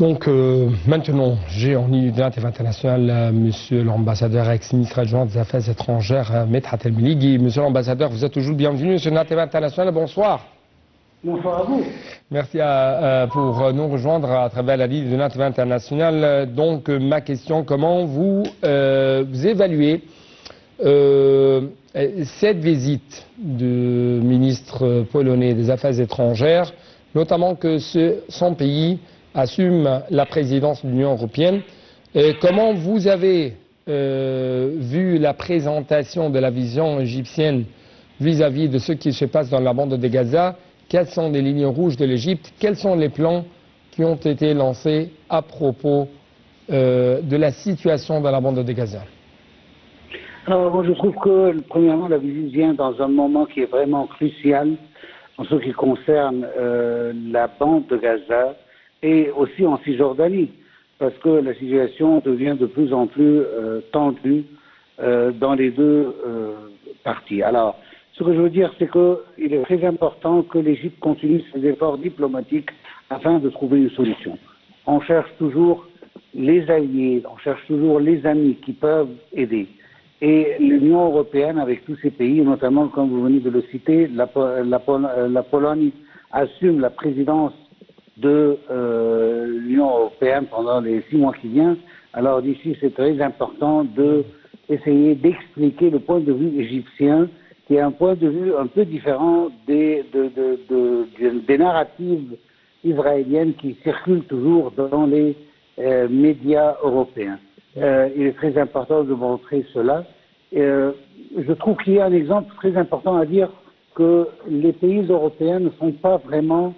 Donc maintenant, j'ai en ligne de l'International international monsieur l'ambassadeur ex-ministre adjoint des Affaires étrangères, Medhat El-Melighi. Monsieur l'ambassadeur, vous êtes toujours bienvenu sur l'International international. Bonsoir. Bonsoir à vous. Merci pour nous rejoindre à travers la ligne de l'International international. Donc ma question, comment vous évaluez cette visite du ministre polonais des Affaires étrangères, notamment que son pays assume la présidence de l'Union européenne. Et comment vous avez vu la présentation de la vision égyptienne vis-à-vis de ce qui se passe dans la bande de Gaza? Quelles sont les lignes rouges de l'Égypte? Quels sont les plans qui ont été lancés à propos de la situation dans la bande de Gaza? Alors, moi, je trouve que, premièrement, la visite vient dans un moment qui est vraiment crucial en ce qui concerne la bande de Gaza et aussi en Cisjordanie, parce que la situation devient de plus en plus tendue dans les deux parties. Alors, ce que je veux dire, c'est qu'il est très important que l'Égypte continue ses efforts diplomatiques afin de trouver une solution. On cherche toujours les alliés, on cherche toujours les amis qui peuvent aider. Et l'Union européenne, avec tous ces pays, notamment, comme vous venez de le citer, la Pologne assume la présidence de l'Union européenne pendant les 6 mois qui viennent. Alors d'ici, c'est très important d'essayer d'expliquer le point de vue égyptien, qui est un point de vue un peu différent des narratives israéliennes qui circulent toujours dans les médias européens. Il est très important de montrer cela. Je trouve qu'il y a un exemple très important à dire que les pays européens ne sont pas vraiment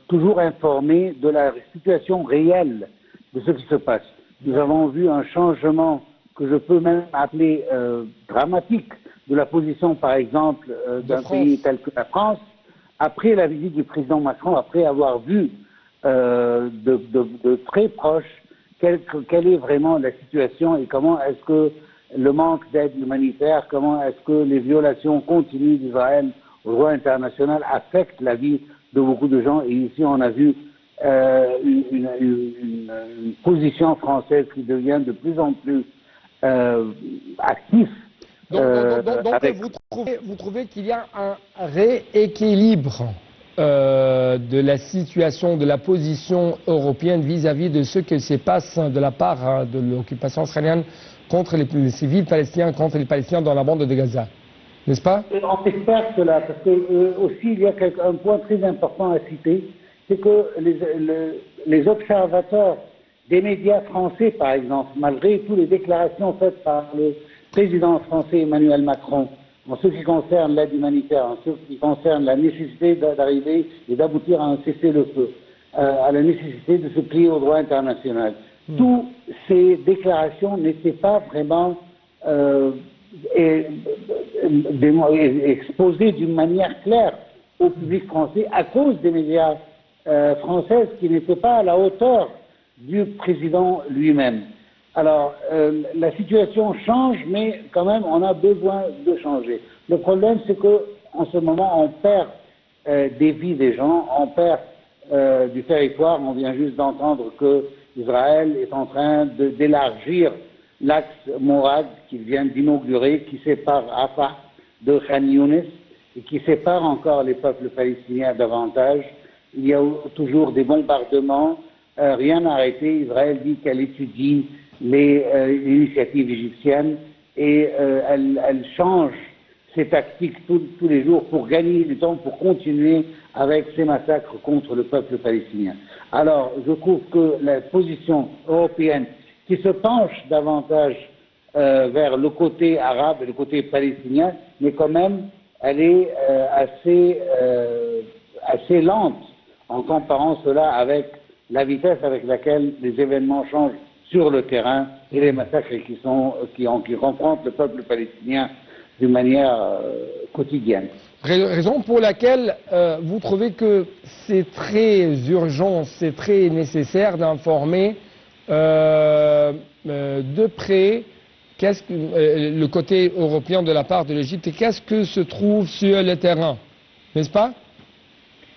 toujours informés de la situation réelle de ce qui se passe. Nous avons vu un changement que je peux même appeler dramatique de la position, par exemple, d'un pays tel que la France, après la visite du président Macron, après avoir vu de très proche quelle est vraiment la situation et comment est-ce que le manque d'aide humanitaire, comment est-ce que les violations continues d'Israël au droit international affectent la vie de beaucoup de gens. Et ici, on a vu une position française qui devient de plus en plus active. Donc vous trouvez qu'il y a un rééquilibre de la situation, de la position européenne vis-à-vis de ce qui se passe de la part de l'occupation israélienne contre les civils palestiniens, contre les Palestiniens dans la bande de Gaza, n'est-ce pas? On espère cela, parce que aussi il y a un point très important à citer, c'est que les observateurs des médias français, par exemple, malgré toutes les déclarations faites par le président français Emmanuel Macron, en ce qui concerne l'aide humanitaire, en ce qui concerne la nécessité d'arriver et d'aboutir à un cessez-le-feu, à la nécessité de se plier au droit international. Toutes ces déclarations n'étaient pas vraiment exposées d'une manière claire au public français à cause des médias françaises qui n'étaient pas à la hauteur du président lui-même. Alors, la situation change, mais quand même, on a besoin de changer. Le problème, c'est qu'en ce moment, on perd des vies des gens, on perd du territoire. On vient juste d'entendre que Israël est en train d'élargir l'axe Morad qu'il vient d'inaugurer, qui sépare Rafah de Khan Younis et qui sépare encore les peuples palestiniens davantage. Il y a toujours des bombardements, rien n'a arrêté. Israël dit qu'elle étudie les initiatives égyptiennes et elle change ses tactiques tous les jours pour gagner du temps, pour continuer avec ces massacres contre le peuple palestinien. Alors, je trouve que la position européenne qui se penche davantage vers le côté arabe et le côté palestinien, mais quand même, elle est assez lente en comparant cela avec la vitesse avec laquelle les événements changent sur le terrain et les massacres qui confrontent le peuple palestinien d'une manière quotidienne. Raison pour laquelle vous trouvez que c'est très urgent, c'est très nécessaire d'informer de près le côté européen de la part de l'Égypte et qu'est-ce que se trouve sur le terrain, n'est-ce pas?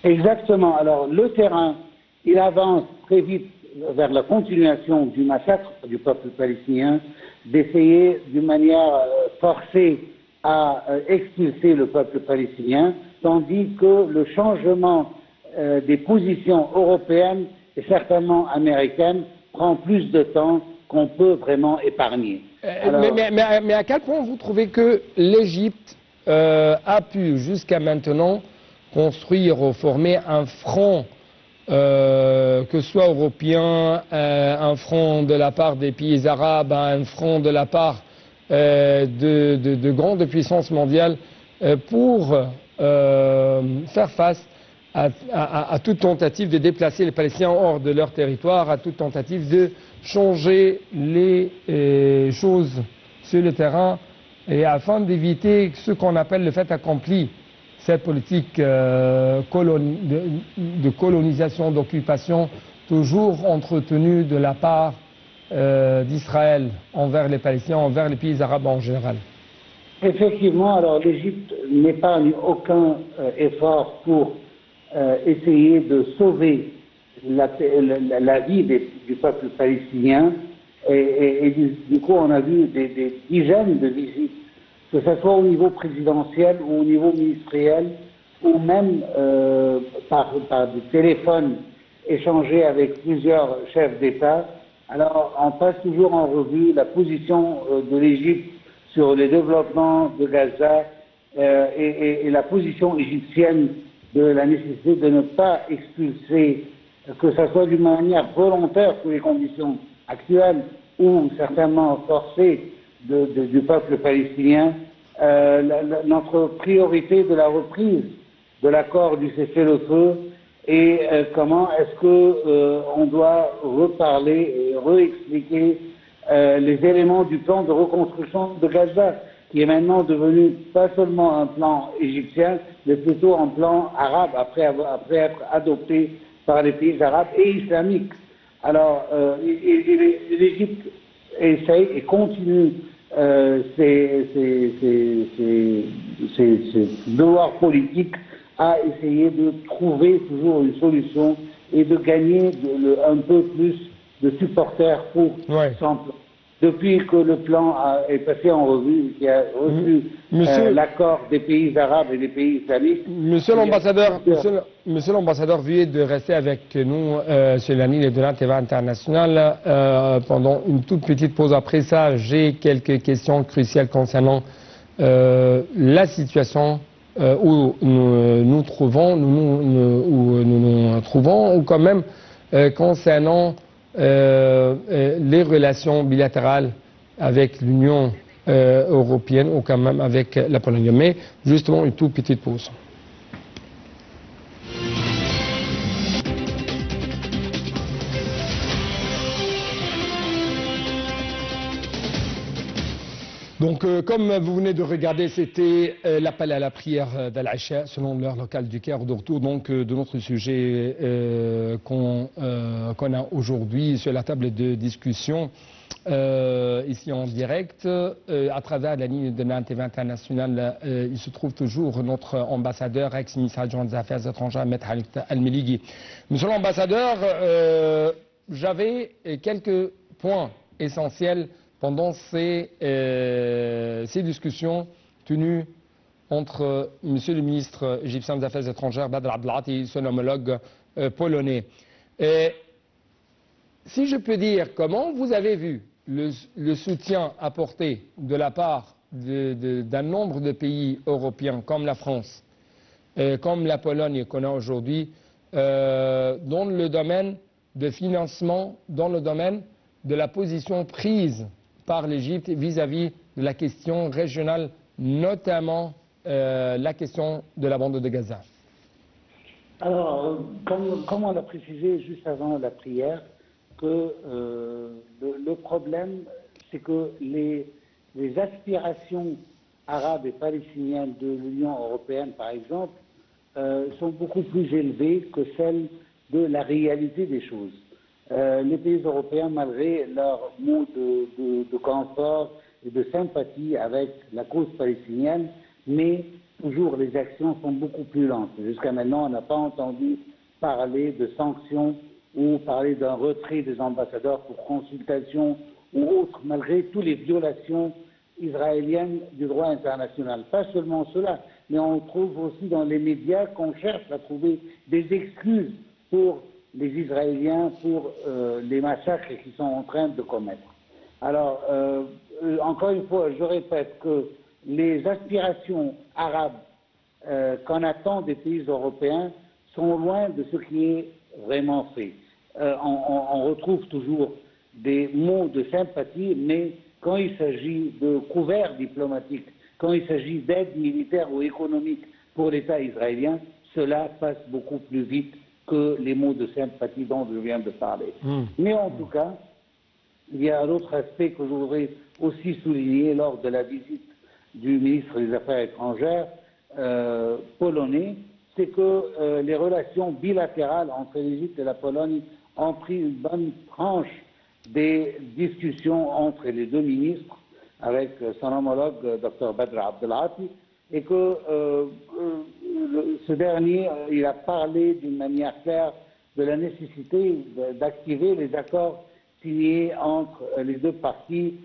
Exactement. Alors, le terrain, il avance très vite vers la continuation du massacre du peuple palestinien, d'essayer d'une manière forcée à expulser le peuple palestinien, tandis que le changement des positions européennes et certainement américaines prend plus de temps qu'on peut vraiment épargner. Alors, mais à quel point vous trouvez que l'Égypte a pu jusqu'à maintenant construire ou former un front, que ce soit européen, un front de la part des pays arabes, un front de la part de grandes puissances mondiales pour faire face à toute tentative de déplacer les Palestiniens hors de leur territoire, à toute tentative de changer les choses sur le terrain, et afin d'éviter ce qu'on appelle le fait accompli, cette politique de colonisation, d'occupation, toujours entretenue de la part d'Israël envers les Palestiniens, envers les pays arabes en général. Effectivement, alors l'Égypte n'épargne aucun effort pour essayer de sauver la vie du peuple palestinien, et du coup on a vu des dizaines de visites, que ce soit au niveau présidentiel ou au niveau ministériel, ou même par des téléphones échangés avec plusieurs chefs d'État. Alors on passe toujours en revue la position de l'Égypte sur les développements de Gaza et la position égyptienne de la nécessité de ne pas expulser, que ce soit d'une manière volontaire sous les conditions actuelles ou certainement forcée du peuple palestinien, notre priorité de la reprise de l'accord du cessez-le-feu et comment est-ce que on doit reparler et réexpliquer les éléments du plan de reconstruction de Gaza, qui est maintenant devenu pas seulement un plan égyptien, mais plutôt un plan arabe, après être adopté par les pays arabes et islamiques. Alors, l'Égypte essaye et continue ses devoirs politiques à essayer de trouver toujours une solution et de gagner un peu plus de supporters pour son plan. Depuis que le plan est passé en revue, qui a reçu l'accord des pays arabes et des pays islamiques. Monsieur l'ambassadeur, veuillez de rester avec nous sur la ligne de la TV internationale pendant une toute petite pause. Après ça, j'ai quelques questions cruciales concernant la situation où nous nous trouvons, ou quand même concernant les relations bilatérales avec l'Union européenne ou quand même avec la Pologne. Mais justement, une toute petite pause. Donc, comme vous venez de regarder, c'était l'appel à la prière d'Al-Isha selon l'heure locale du Caire, de retour donc de notre sujet qu'on a aujourd'hui sur la table de discussion ici en direct à travers la ligne de la TV internationale. Il se trouve toujours notre ambassadeur, ex-ministre adjoint des Affaires étrangères, M. Khalid Al-Melighi. Monsieur l'ambassadeur, j'avais quelques points essentiels pendant ces discussions tenues entre Monsieur le ministre égyptien des Affaires étrangères, Badr Abdelati, et son homologue polonais. Si je peux dire, comment vous avez vu le soutien apporté de la part d'un nombre de pays européens comme la France, comme la Pologne qu'on a aujourd'hui, dans le domaine de financement, dans le domaine de la position prise par l'Égypte vis-à-vis de la question régionale, notamment la question de la bande de Gaza? Alors, comme on l'a précisé juste avant la prière, que le problème, c'est que les aspirations arabes et palestiniennes de l'Union européenne, par exemple, sont beaucoup plus élevées que celles de la réalité des choses. Les pays européens, malgré leur mot de confort et de sympathie avec la cause palestinienne, mais toujours les actions sont beaucoup plus lentes. Jusqu'à maintenant, on n'a pas entendu parler de sanctions ou parler d'un retrait des ambassadeurs pour consultation ou autre, malgré toutes les violations israéliennes du droit international. Pas seulement cela, mais on trouve aussi dans les médias qu'on cherche à trouver des excuses pour les Israéliens, pour les massacres qu'ils sont en train de commettre. Alors, encore une fois, je répète que les aspirations arabes qu'on attend des pays européens sont loin de ce qui est vraiment fait. On retrouve toujours des mots de sympathie, mais quand il s'agit de couverts diplomatiques, quand il s'agit d'aide militaire ou économique pour l'État israélien, cela passe beaucoup plus vite que les mots de sympathie dont je viens de parler. Mais en tout cas, il y a un autre aspect que je voudrais aussi souligner lors de la visite du ministre des Affaires étrangères polonais, c'est que les relations bilatérales entre l'Égypte et la Pologne ont pris une bonne tranche des discussions entre les deux ministres avec son homologue Dr Badr Abdelati, et que ce dernier il a parlé d'une manière claire de la nécessité d'activer les accords signés entre les deux parties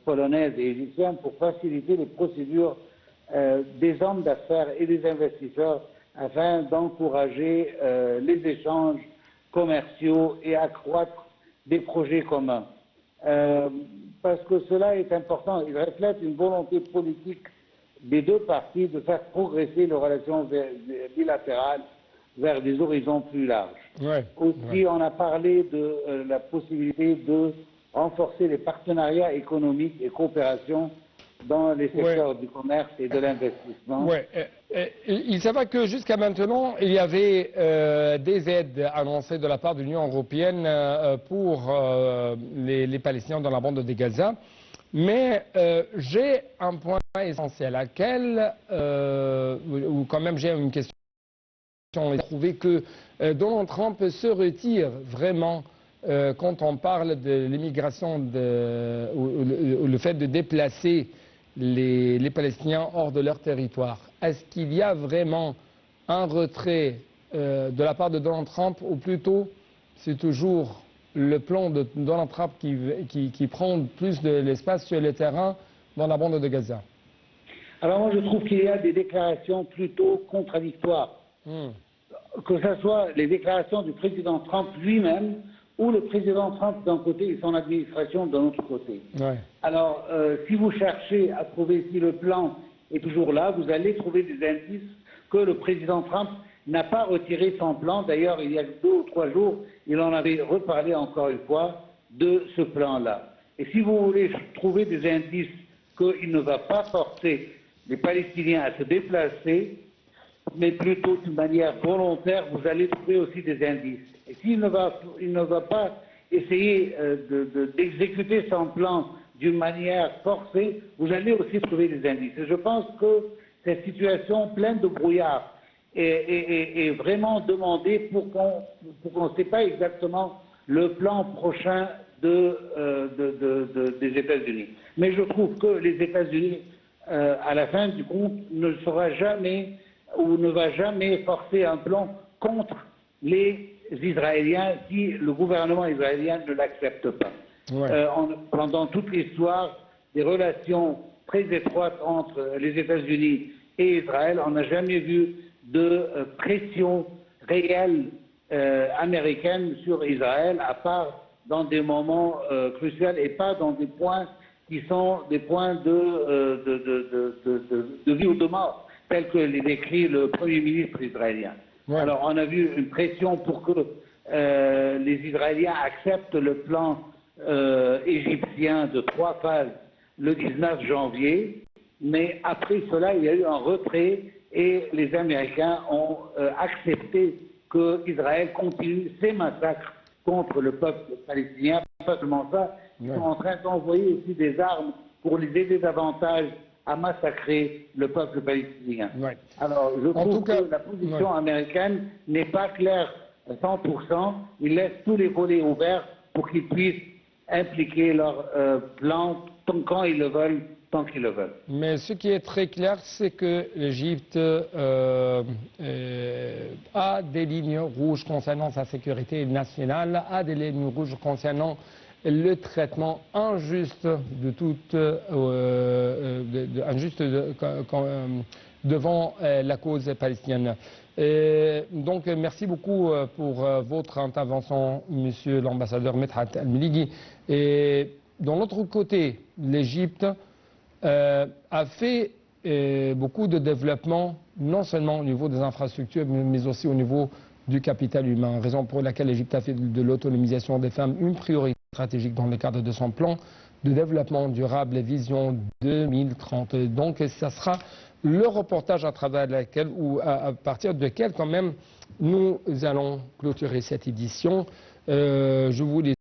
polonaises et égyptiennes pour faciliter les procédures des hommes d'affaires et des investisseurs afin d'encourager les échanges commerciaux et accroître des projets communs. Parce que cela est important, il reflète une volonté politique des deux parties de faire progresser les relations bilatérales vers des horizons plus larges. Aussi, on a parlé de la possibilité de renforcer les partenariats économiques et coopération dans les secteurs du commerce et de l'investissement. Il s'avère que jusqu'à maintenant, il y avait des aides annoncées de la part de l'Union européenne pour les Palestiniens dans la bande de Gaza. Mais j'ai un point essentiel ou quand même j'ai une question. On a trouvé que Donald Trump se retire vraiment quand on parle de l'immigration ou le fait de déplacer les Palestiniens hors de leur territoire. Est-ce qu'il y a vraiment un retrait de la part de Donald Trump, ou plutôt c'est toujours le plan de Donald Trump qui prend plus de l'espace sur le terrain dans la bande de Gaza? Alors moi je trouve qu'il y a des déclarations plutôt contradictoires. Que ce soit les déclarations du président Trump lui-même ou le président Trump d'un côté et son administration d'un autre côté. Alors, si vous cherchez à trouver si le plan est toujours là, vous allez trouver des indices que le président Trump n'a pas retiré son plan. D'ailleurs, il y a 2 ou 3 jours, il en avait reparlé encore une fois de ce plan-là. Et si vous voulez trouver des indices qu'il ne va pas forcer les Palestiniens à se déplacer, mais plutôt d'une manière volontaire, vous allez trouver aussi des indices. Et s'il ne va pas essayer d'exécuter son plan d'une manière forcée, vous allez aussi trouver des indices. Et je pense que cette situation pleine de brouillard est vraiment demandée pour qu'on ne sait pas exactement le plan prochain des États-Unis. Mais je trouve que les États-Unis, à la fin du compte, ne sera jamais ou ne va jamais forcer un plan contre les Israéliens si le gouvernement israélien ne l'accepte pas. Pendant toute l'histoire des relations très étroites entre les États-Unis et Israël, on n'a jamais vu de pression réelle américaine sur Israël, à part dans des moments cruciaux et pas dans des points qui sont des points de vie ou de mort, tel que les décrit le Premier ministre israélien. Alors on a vu une pression pour que les Israéliens acceptent le plan égyptien de 3 phases le 19 janvier, mais après cela il y a eu un retrait et les Américains ont accepté qu'Israël continue ses massacres contre le peuple palestinien. Pas seulement ça, ils sont en train d'envoyer aussi des armes pour les aider davantage à massacrer le peuple palestinien. Alors, je trouve que la position américaine n'est pas claire à 100%. Ils laissent tous les volets ouverts pour qu'ils puissent impliquer leur plan quand ils le veulent tant qu'ils le veulent. Mais ce qui est très clair, c'est que l'Égypte a des lignes rouges concernant sa sécurité nationale, a des lignes rouges concernant le traitement injuste de toute, devant la cause palestinienne. Donc, merci beaucoup pour votre intervention, Monsieur l'ambassadeur Medhat Al-Melighi. Et de l'autre côté, l'Égypte a fait beaucoup de développement, non seulement au niveau des infrastructures, mais aussi au niveau du capital humain, raison pour laquelle l'Égypte a fait de l'autonomisation des femmes une priorité stratégique dans le cadre de son plan de développement durable et vision 2030. Donc, ça sera le reportage à travers lequel, ou à partir de quel, quand même, nous allons clôturer cette édition. Je vous